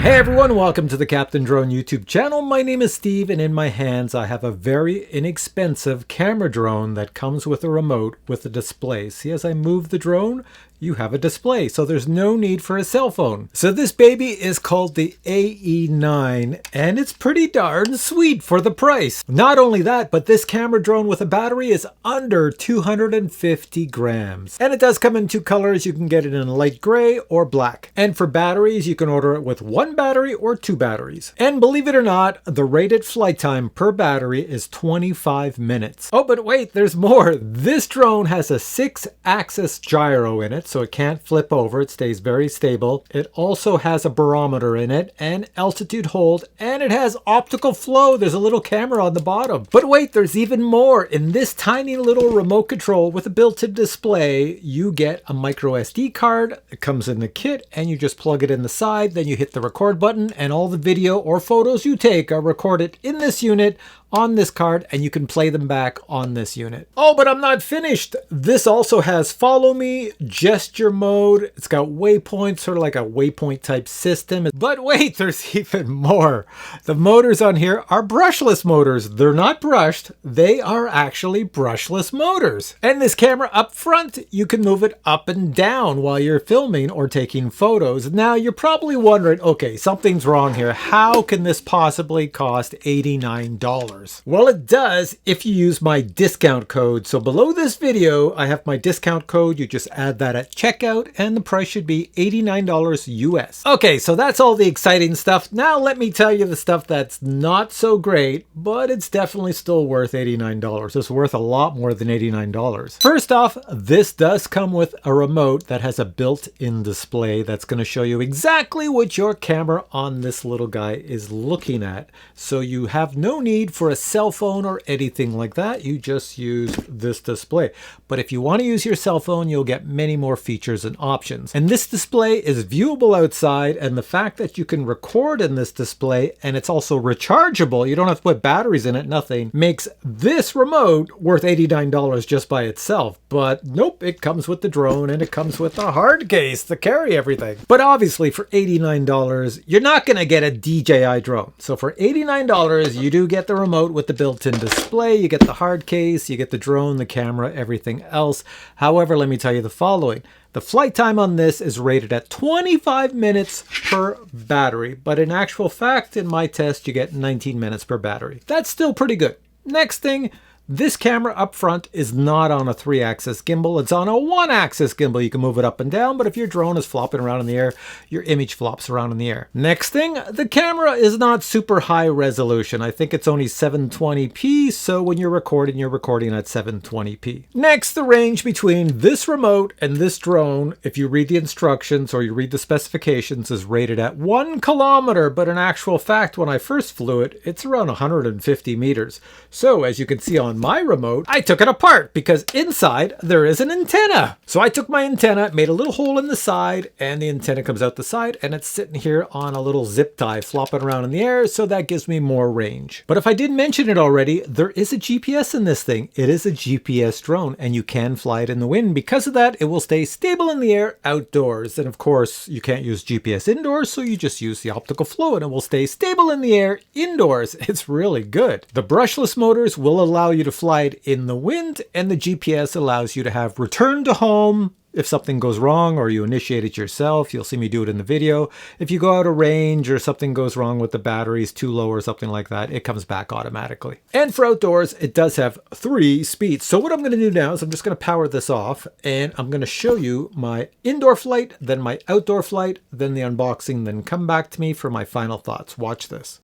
Hey everyone, welcome to the Captain Drone YouTube channel. My name is Steve, and in my hands I have a very inexpensive camera drone that comes with a remote with a display. See, as I move the drone, you have a display, so there's no need for a cell phone. So this baby is called the AE9, and it's pretty darn sweet for the price. Not only that, but this camera drone with a battery is under 250 grams. And it does come in two colors. You can get it in light gray or black. And for batteries, you can order it with one battery or two batteries. And believe it or not, the rated flight time per battery is 25 minutes. Oh, but wait, there's more. This drone has a 6-axis gyro in it, so it can't flip over. It stays very stable. It also has a barometer in it and altitude hold, and it has optical flow. There's a little camera on the bottom. But wait, there's even more. In this tiny little remote control with a built-in display, you get a micro SD card. It comes in the kit, and you just plug it in the side. Then you hit the record button, and all the video or photos you take are recorded in this unit on this card, and you can play them back on this unit. Oh, but I'm not finished. This also has follow me, gesture mode. It's got waypoints, sort of like a waypoint type system. But wait, there's even more. The motors on here are brushless motors. They're not brushed. They are actually brushless motors. And this camera up front, you can move it up and down while you're filming or taking photos. Now you're probably wondering, okay, something's wrong here. How can this possibly cost $89? Well, it does if you use my discount code. So below this video, I have my discount code. You just add that at checkout and the price should be $89 US. Okay, so that's all the exciting stuff. Now let me tell you the stuff that's not so great, but it's definitely still worth $89. It's worth a lot more than $89. First off, this does come with a remote that has a built-in display that's going to show you exactly what your camera on this little guy is looking at. So you have no need for a cell phone or anything like that. You just use this display. But if you want to use your cell phone, you'll get many more features and options. And this display is viewable outside, and the fact that you can record in this display and it's also rechargeable, you don't have to put batteries in it, nothing, makes this remote worth $89 just by itself. But nope, it comes with the drone and it comes with a hard case to carry everything. But obviously for $89, you're not going to get a DJI drone. So for $89, you do get the remote with the built-in display, you get the hard case, you get the drone, the camera, everything else. However, let me tell you the following. The flight time on this is rated at 25 minutes per battery, but in actual fact, in my test, you get 19 minutes per battery. That's still pretty good. Next thing, this camera up front is not on a 3-axis gimbal. It's on a 1-axis gimbal. You can move it up and down, but if your drone is flopping around in the air, your image flops around in the air. Next thing, the camera is not super high resolution. I think it's only 720p, so when you're recording at 720p. Next, the range between this remote and this drone, if you read the instructions or you read the specifications, is rated at 1 kilometer, but in actual fact, when I first flew it, it's around 150 meters. So as you can see on my remote, I took it apart because inside there is an antenna. So I took my antenna, made a little hole in the side, and the antenna comes out the side, and it's sitting here on a little zip tie flopping around in the air, so that gives me more range. But if I didn't mention it already, there is a GPS in this thing. It is a GPS drone, and you can fly it in the wind. Because of that, it will stay stable in the air outdoors. And of course, you can't use GPS indoors, so you just use the optical flow, and it will stay stable in the air indoors. It's really good. The brushless motors will allow you to fly it in the wind, and the GPS allows you to have return to home if something goes wrong or you initiate it yourself. You'll see me do it in the video. If you go out of range or something goes wrong with the batteries, too low or something like that, it comes back automatically. And for outdoors, it does have 3 speeds. So what I'm going to do now is I'm just going to power this off, and I'm going to show you my indoor flight, then my outdoor flight, then the unboxing, then come back to me for my final thoughts. Watch this.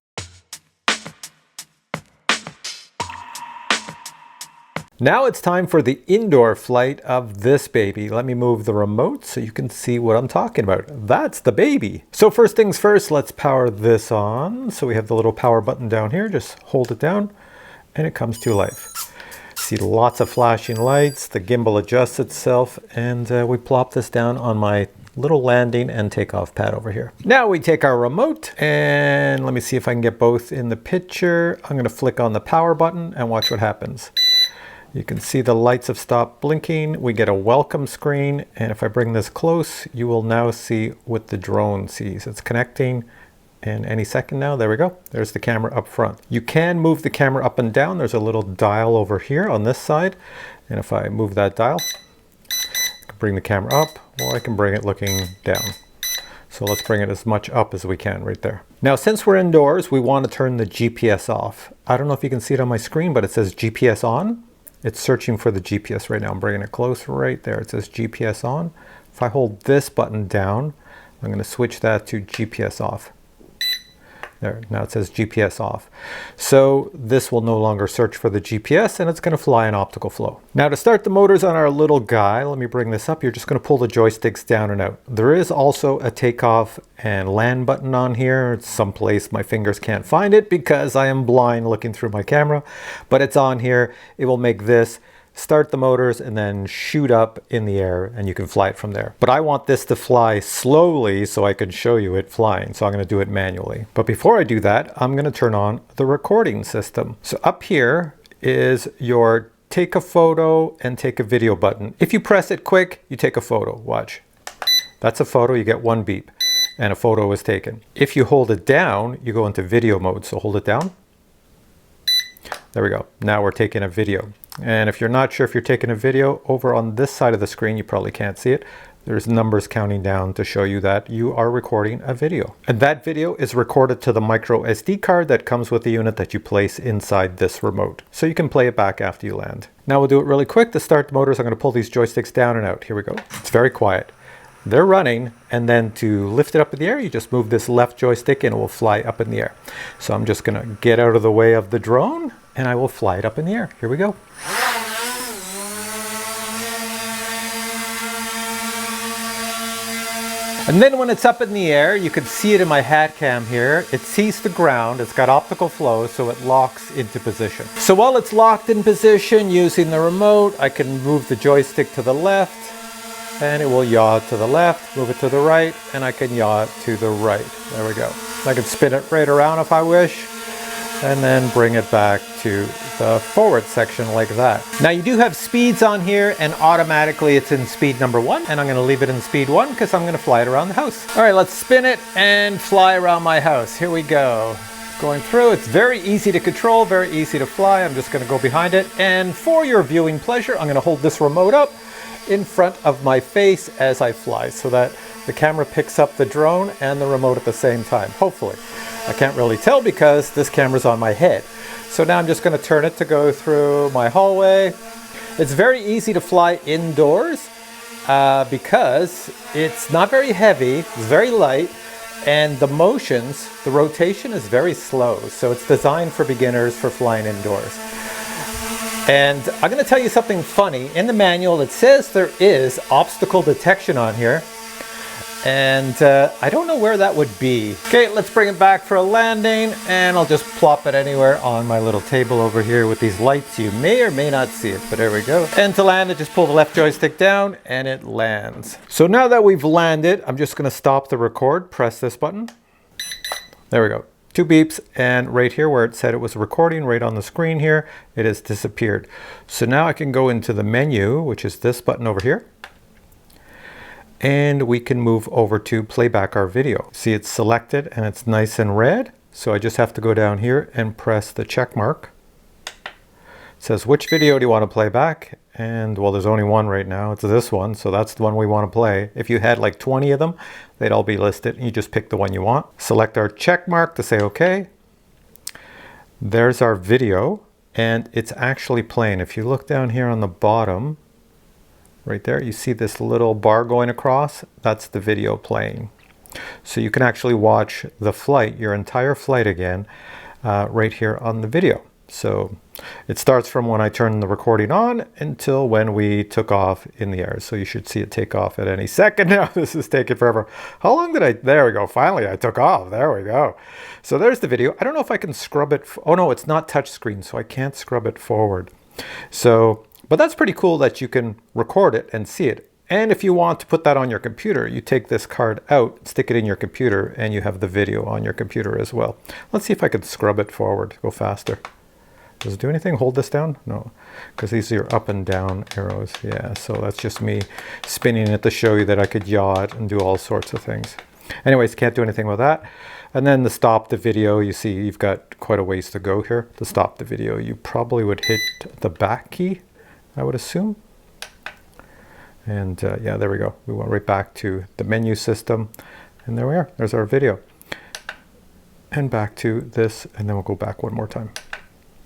Now it's time for the indoor flight of this baby. Let me move the remote so you can see what I'm talking about. That's the baby. So first things first, let's power this on. So we have the little power button down here. Just hold it down and it comes to life. See lots of flashing lights. The gimbal adjusts itself, and we plop this down on my little landing and takeoff pad over here. Now we take our remote, and let me see if I can get both in the picture. I'm going to flick on the power button and watch what happens. You can see the lights have stopped blinking. We get a welcome screen, and if I bring this close, you will now see what the drone sees. It's connecting And any second now, there we go. There's the camera up front. You can move the camera up and down. There's a little dial over here on this side. And if I move that dial, I can bring the camera up, or I can bring it looking down. So let's bring it as much up as we can right there. Now, since we're indoors, we want to turn the GPS off. I don't know if you can see it on my screen, but it says GPS on. It's searching for the GPS right now. I'm bringing it close right there. It says GPS on. If I hold this button down, I'm going to switch that to GPS off. There, now it says GPS off. So this will no longer search for the GPS, and it's going to fly in optical flow. Now to start the motors on our little guy, let me bring this up. You're just going to pull the joysticks down and out. There is also a takeoff and land button on here. It's someplace my fingers can't find it because I am blind looking through my camera, but it's on here. It will make this start the motors and then shoot up in the air, and you can fly it from there. But I want this to fly slowly so I can show you it flying, so I'm going to do it manually. But before I do that, I'm going to turn on the recording system. So up here is your take a photo and take a video button. If you press it quick, you take a photo. Watch. That's a photo. You get one beep and a photo is taken. If you hold it down, you go into video mode. So hold it down. There we go. Now we're taking a video. And if you're not sure if you're taking a video, over on this side of the screen, you probably can't see it. There's numbers counting down to show you that you are recording a video. And that video is recorded to the micro SD card that comes with the unit that you place inside this remote. So you can play it back after you land. Now we'll do it really quick. To start the motors, I'm going to pull these joysticks down and out. Here we go. It's very quiet. They're running, and then to lift it up in the air, you just move this left joystick and it will fly up in the air. So I'm just going to get out of the way of the drone, and I will fly it up in the air. Here we go. And then when it's up in the air, you can see it in my hat cam here. It sees the ground. It's got optical flow, so it locks into position. So while it's locked in position using the remote, I can move the joystick to the left, and it will yaw to the left, move it to the right, and I can yaw it to the right. There we go. I can spin it right around if I wish, and then bring it back to the forward section like that. Now you do have speeds on here, and automatically it's in speed number 1, and I'm going to leave it in speed 1 because I'm going to fly it around the house. All right, let's spin it and fly around my house. Here we go. Going through. It's very easy to control, very easy to fly. I'm just going to go behind it, and for your viewing pleasure, I'm going to hold this remote up in front of my face as I fly so that the camera picks up the drone and the remote at the same time, hopefully. I can't really tell because this camera's on my head. So now I'm just going to turn it to go through my hallway. It's very easy to fly indoors because it's not very heavy, it's very light, and the motions, the rotation is very slow. So it's designed for beginners for flying indoors. And I'm going to tell you something funny. In the manual, it says there is obstacle detection on here. And I don't know where that would be. Okay, let's bring it back for a landing, and I'll just plop it anywhere on my little table over here with these lights. You may or may not see it, but there we go. And to land it, just pull the left joystick down and it lands. So now that we've landed, I'm just going to stop the record, press this button. There we go. 2 beeps, and right here where it said it was recording, right on the screen here, it has disappeared. So now I can go into the menu, which is this button over here, and we can move over to playback our video. See, it's selected and it's nice and red, so I just have to go down here and press the check mark. It says, which video do you want to play back? And well, there's only one right now. It's this one, so that's the one we want to play. If you had like 20 of them, they'd all be listed. You just pick the one you want. Select our check mark to say okay. There's our video, and it's actually playing. If you look down here on the bottom, right there, you see this little bar going across? That's the video playing. So you can actually watch the flight, your entire flight again, right here on the video. So it starts from when I turn the recording on until when we took off in the air. So you should see it take off at any second now. This is taking forever. How long did I, there we go. Finally, I took off. There we go. So there's the video. I don't know if I can scrub it. Oh no, it's not touch screen, so I can't scrub it forward. So, but that's pretty cool that you can record it and see it. And if you want to put that on your computer, you take this card out, stick it in your computer, and you have the video on your computer as well. Let's see if I can scrub it forward, go faster. Does it do anything? Hold this down? No, because these are your up and down arrows. Yeah, so that's just me spinning it to show you that I could yaw it and do all sorts of things. Anyways, can't do anything with that. And then to stop the video, you see you've got quite a ways to go here. To stop the video, you probably would hit the back key, I would assume. And yeah, there we go. We went right back to the menu system. And there we are. There's our video. And back to this, and then we'll go back one more time.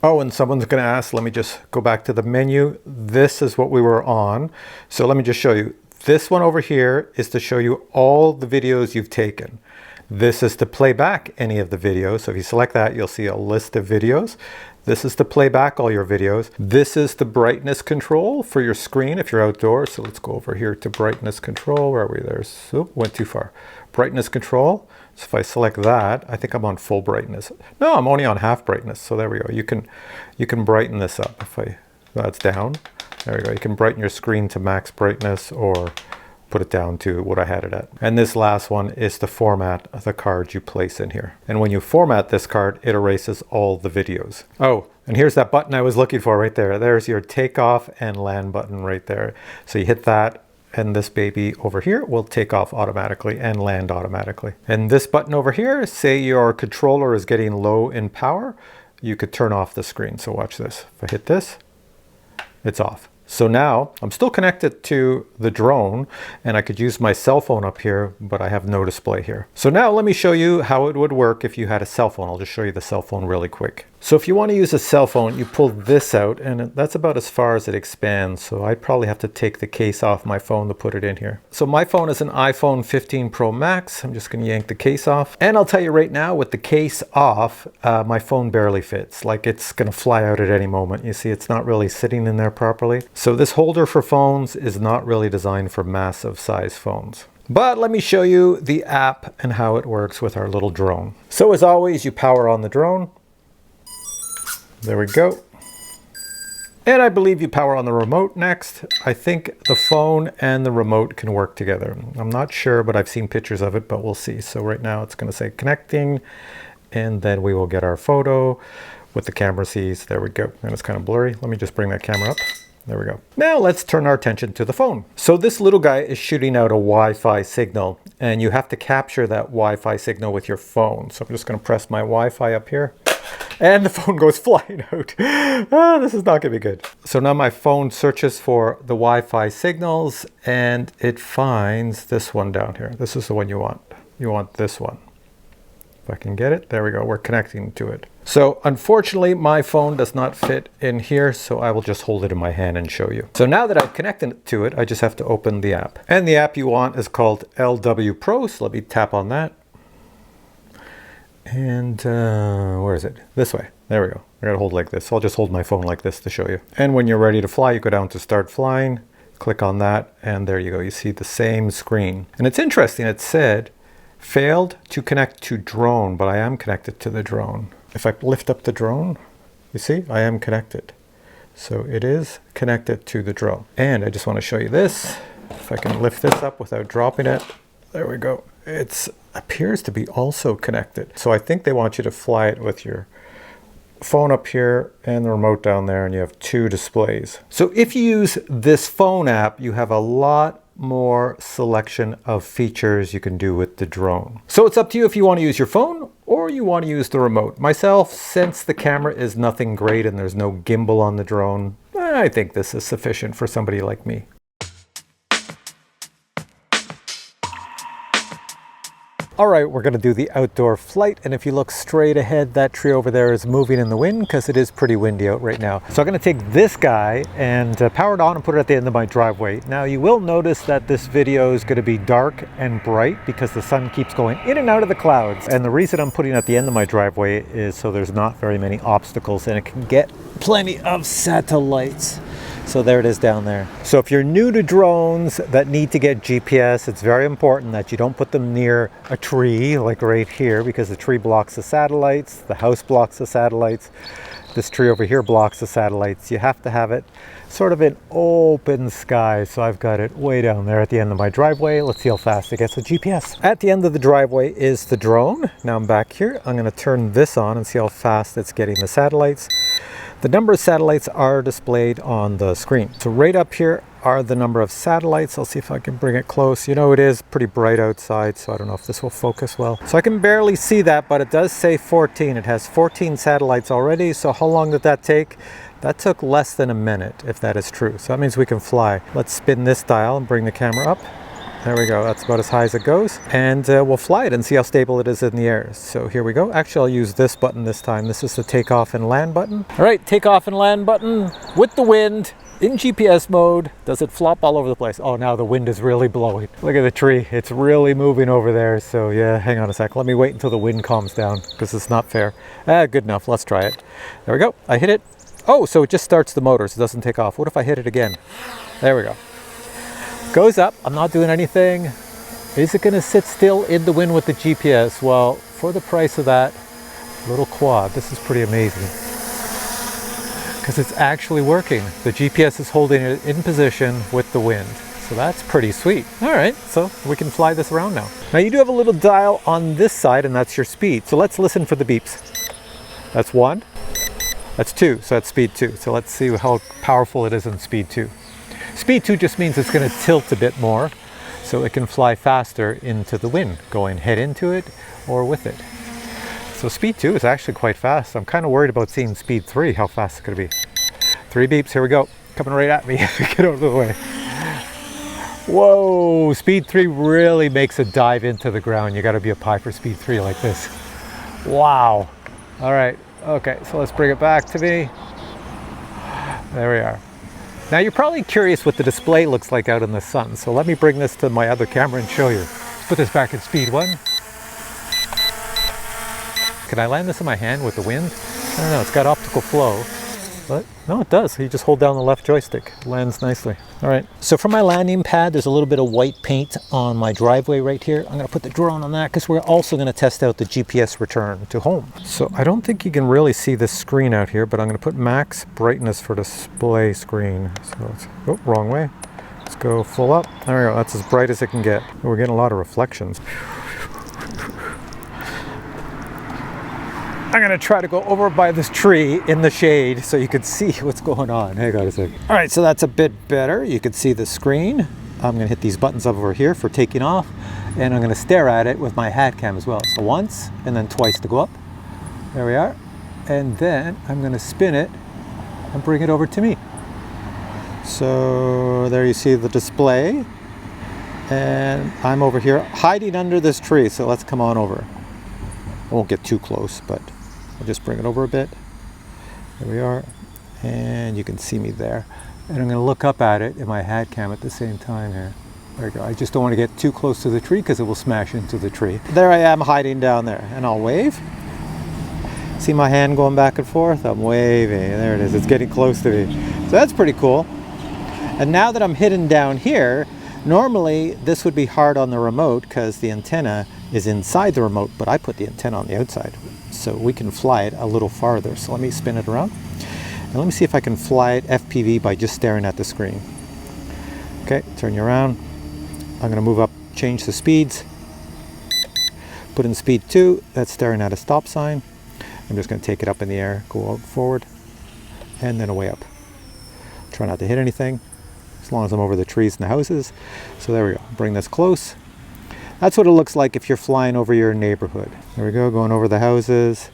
Oh, and someone's going to ask, let me just go back to the menu. This is what we were on. So let me just show you. This one over here is to show you all the videos you've taken. This is to play back any of the videos. So if you select that, you'll see a list of videos. This is to play back all your videos. This is the brightness control for your screen if you're outdoors. So let's go over here to brightness control. Where are we there? So went too far. Brightness control. So if I select that, I think I'm on full brightness. No, I'm only on half brightness. So there we go. You can brighten this up. If that's down. There we go. You can brighten your screen to max brightness or put it down to what I had it at. And this last one is to format the card you place in here. And when you format this card, it erases all the videos. Oh, and here's that button I was looking for right there. There's your takeoff and land button right there. So you hit that, and this baby over here will take off automatically and land automatically. And this button over here, say your controller is getting low in power, you could turn off the screen. So watch this. If I hit this, it's off. So now I'm still connected to the drone, and I could use my cell phone up here, but I have no display here. So now let me show you how it would work if you had a cell phone. I'll just show you the cell phone really quick. So if you want to use a cell phone, you pull this out, and that's about as far as it expands. So I'd probably have to take the case off my phone to put it in here. So my phone is an iPhone 15 Pro Max. I'm just going to yank the case off. And I'll tell you right now, with the case off, my phone barely fits. Like, it's going to fly out at any moment. You see, it's not really sitting in there properly. So this holder for phones is not really designed for massive size phones. But let me show you the app and how it works with our little drone. So as always, you power on the drone. There we go. And I believe you power on the remote next. I think the phone and the remote can work together. I'm not sure, but I've seen pictures of it, but we'll see. So right now it's going to say connecting, and then we will get our photo with the camera sees. There we go. And it's kind of blurry. Let me just bring that camera up. There we go. Now let's turn our attention to the phone. So this little guy is shooting out a Wi-Fi signal, and you have to capture that Wi-Fi signal with your phone. So I'm just going to press my Wi-Fi up here. And the phone goes flying out. This is not going to be good. So now my phone searches for the Wi-Fi signals, and it finds this one down here. This is the one you want. You want this one. If I can get it, there we go. We're connecting to it. So unfortunately, my phone does not fit in here, so I will just hold it in my hand and show you. So now that I've connected to it, I just have to open the app. And the app you want is called LW Pro. So let me tap on that. And where is it? This way. There we go. I gotta hold like this. I'll just hold my phone like this to show you. And when you're ready to fly, you go down to start flying, click on that, and there you go. You see the same screen. And it's interesting. It said failed to connect to drone, but I am connected to the drone. If I lift up the drone, you see, I am connected. So it is connected to the drone. And I just want to show you this. If I can lift this up without dropping it. There we go. It appears to be also connected. So I think they want you to fly it with your phone up here and the remote down there, and you have two displays. So if you use this phone app, you have a lot more selection of features you can do with the drone. So it's up to you if you want to use your phone or you want to use the remote. Myself, since the camera is nothing great and there's no gimbal on the drone, I think this is sufficient for somebody like me. All right, we're going to do the outdoor flight, and if you look straight ahead, that tree over there is moving in the wind because it is pretty windy out right now. So I'm going to take this guy and power it on and put it at the end of my driveway. Now you will notice that this video is going to be dark and bright because the sun keeps going in and out of the clouds. And the reason I'm putting it at the end of my driveway is so there's not very many obstacles and it can get plenty of satellites. So there it is down there. So if you're new to drones that need to get GPS, it's very important that you don't put them near a tree like right here, because the tree blocks the satellites, the house blocks the satellites, this tree over here blocks the satellites. You have to have it sort of in open sky. So I've got it way down there at the end of my driveway. Let's see how fast it gets with GPS. At the end of the driveway is the drone. Now I'm back here. I'm going to turn this on and see how fast it's getting the satellites. The number of satellites are displayed on the screen. So right up here are the number of satellites. I'll see if I can bring it close. You know, it is pretty bright outside, so I don't know if this will focus well. So I can barely see that, but it does say 14. It has 14 satellites already. So how long did that take? That took less than a minute, if that is true. So that means we can fly. Let's spin this dial and bring the camera up. There we go, that's about as high as it goes. And we'll fly it and see how stable it is in the air. So here we go. Actually, I'll use this button this time. This is the takeoff and land button. All right, takeoff and land button with the wind in GPS mode. Does it flop all over the place? Oh, now the wind is really blowing. Look at the tree, it's really moving over there. So yeah, hang on a sec. Let me wait until the wind calms down because it's not fair. Good enough, let's try it. There we go, I hit it. Oh, so it just starts the motors, it doesn't take off. What if I hit it again? There we go. Goes up, I'm not doing anything. Is it gonna sit still in the wind with the GPS? Well, for the price of that little quad, this is pretty amazing. Because it's actually working. The GPS is holding it in position with the wind. So that's pretty sweet. All right, so we can fly this around now. Now you do have a little dial on this side and that's your speed. So let's listen for the beeps. That's 1, that's 2, so that's speed 2. So let's see how powerful it is in speed 2. Speed 2 just means it's going to tilt a bit more so it can fly faster into the wind, going head into it or with it. So speed 2 is actually quite fast. I'm kind of worried about seeing speed 3, how fast it's going to be. 3 beeps, here we go. Coming right at me. Get out of the way. Whoa, speed 3 really makes a dive into the ground. You got to be up high for speed 3 like this. Wow. All right. Okay, so let's bring it back to me. There we are. Now you're probably curious what the display looks like out in the sun, so let me bring this to my other camera and show you. Let's put this back at speed 1. Can I land this in my hand with the wind? I don't know, it's got optical flow. But no, it does. You just hold down the left joystick. It lands nicely. All right, so for my landing pad, there's a little bit of white paint on my driveway right here. I'm gonna put the drone on that because we're also gonna test out the GPS return to home. So I don't think you can really see this screen out here, but I'm gonna put max brightness for display screen. So let's, oh, wrong way. Let's go full up. There we go, that's as bright as it can get. We're getting a lot of reflections. I'm gonna try to go over by this tree in the shade so you can see what's going on. Hang on a second. All right, so that's a bit better. You can see the screen. I'm gonna hit these buttons over here for taking off, and I'm gonna stare at it with my hat cam as well. So once, and then twice to go up. There we are. And then I'm gonna spin it and bring it over to me. So there you see the display. And I'm over here hiding under this tree, so let's come on over. I won't get too close, but I'll just bring it over a bit. There we are, and you can see me there. And I'm gonna look up at it in my hat cam at the same time here. There we go. I just don't want to get too close to the tree because it will smash into the tree. There I am hiding down there, and I'll wave. See my hand going back and forth? I'm waving. There it is. It's getting close to me. So that's pretty cool. And now that I'm hidden down here, normally this would be hard on the remote because the antenna is inside the remote, but I put the antenna on the outside so we can fly it a little farther. So let me spin it around and let me see if I can fly it FPV by just staring at the screen. Okay, turn you around. I'm gonna move up, change the speeds, put in speed 2, that's staring at a stop sign. I'm just gonna take it up in the air, go forward, and then away up. Try not to hit anything, as long as I'm over the trees and the houses. So there we go, bring this close. That's what it looks like if you're flying over your neighborhood. There we go, going over the houses.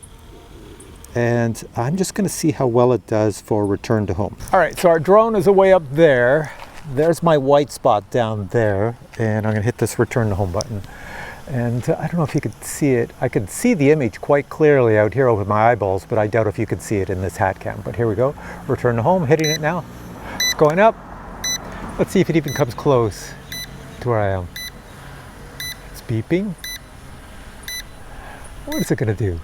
And I'm just gonna see how well it does for return to home. All right, so our drone is away up there. There's my white spot down there. And I'm gonna hit this return to home button. And I don't know if you could see it. I could see the image quite clearly out here with my eyeballs, but I doubt if you could see it in this hat cam. But here we go, return to home, hitting it now. It's going up. Let's see if it even comes close to where I am. It's beeping. What is it gonna do?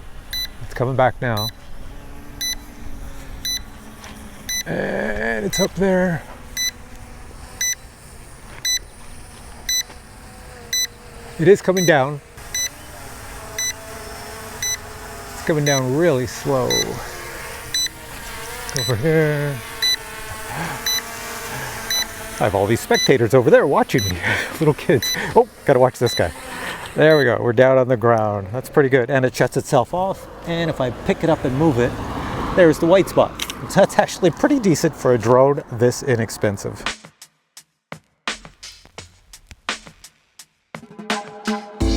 It's coming back now. And it's up there. It is coming down. It's coming down really slow. Over here. I have all these spectators over there watching me, little kids. Oh, gotta watch this guy. There we go, we're down on the ground. That's pretty good. And it shuts itself off. And if I pick it up and move it, there's the white spot. So that's actually pretty decent for a drone this inexpensive.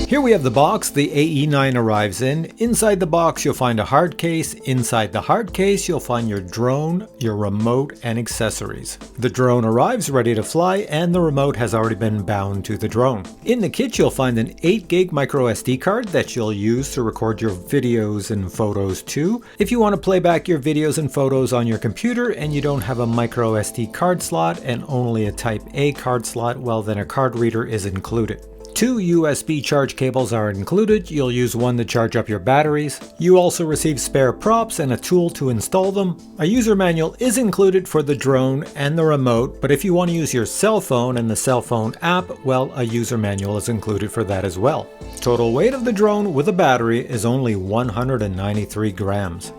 Here we have the box the AE9 arrives in. Inside the box you'll find a hard case. Inside the hard case you'll find your drone, your remote, and accessories. The drone arrives ready to fly and the remote has already been bound to the drone. In the kit you'll find an 8 gig micro SD card that you'll use to record your videos and photos to. If you want to play back your videos and photos on your computer and you don't have a micro SD card slot and only a Type A card slot, well then a card reader is included. 2 USB charge cables are included. You'll use one to charge up your batteries. You also receive spare props and a tool to install them. A user manual is included for the drone and the remote, but if you want to use your cell phone and the cell phone app, well, a user manual is included for that as well. Total weight of the drone with a battery is only 193 grams.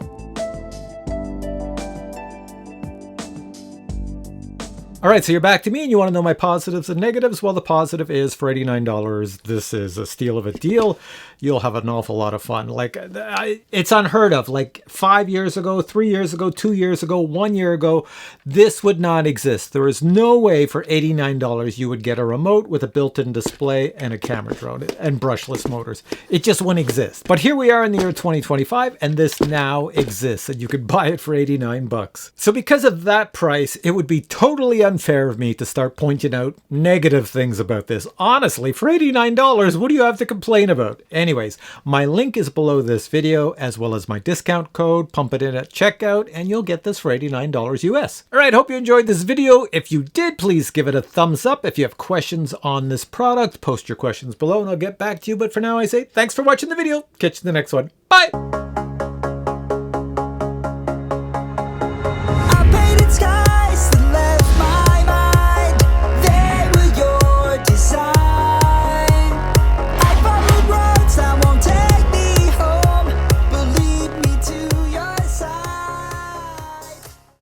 Alright, so you're back to me and you want to know my positives and negatives? Well, the positive is for $89, this is a steal of a deal. You'll have an awful lot of fun. Like, it's unheard of. Like 5 years ago, 3 years ago, 2 years ago, 1 year ago, this would not exist. There is no way for $89 you would get a remote with a built-in display and a camera drone and brushless motors. It just wouldn't exist. But here we are in the year 2025 and this now exists and you could buy it for 89 bucks. So because of that price, it would be totally unfair of me to start pointing out negative things about this. Honestly, for $89, what do you have to complain about? Anyways, my link is below this video as well as my discount code. Pump it in at checkout and you'll get this for $89 US. Alright, hope you enjoyed this video. If you did, please give it a thumbs up. If you have questions on this product, post your questions below and I'll get back to you. But for now, I say thanks for watching the video. Catch you in the next one. Bye!